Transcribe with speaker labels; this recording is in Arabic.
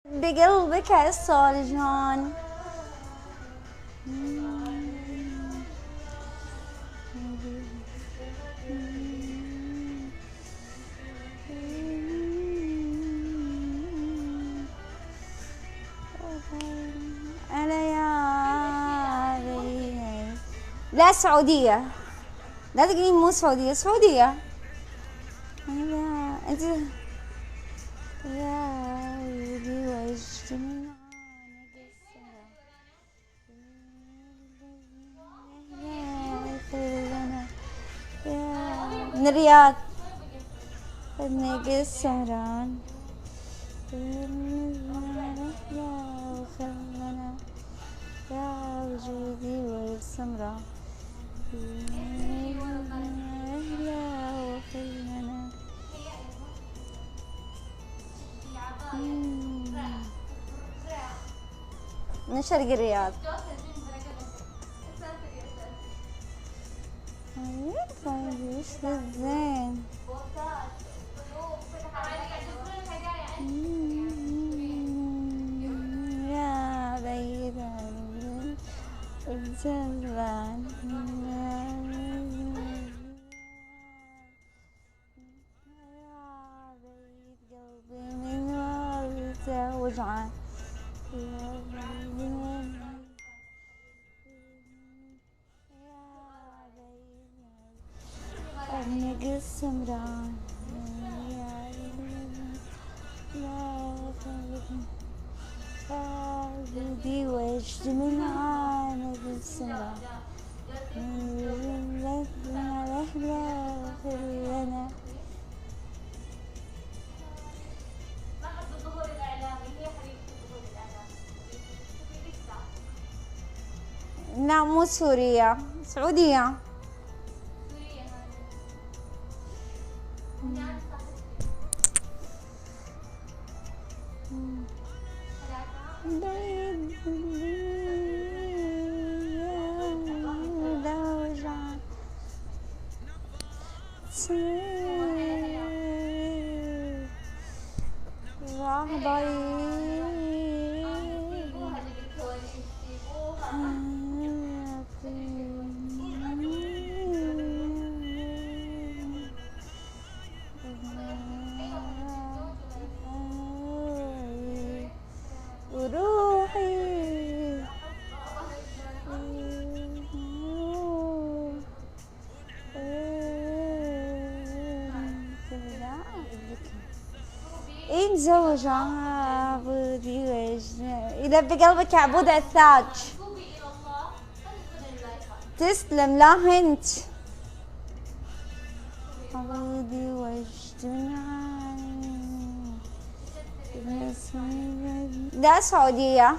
Speaker 1: بقلبك عالصالجان. أنا يا لا سعودية، لا تقولين مو سعودية، سعودية. أنت يا ولدي واجتمعنا من الرياض نقص سهران يا وخلنا يا وجودي والسمرة يا وخلنا. من شرق الرياض. وش الزين يا بعيد عن الزمان يا بعيد قلبي من والته وجعان يا بعيد نقص سمران يا ولدي واجتمعنا نقص سمران لنا. لا مو سورية، سعودية. وروحي إيه مزوج عبودي إذا بقلبك عبود عثاج. تسلم لا هنت عبودي واجتمع لا سعودية.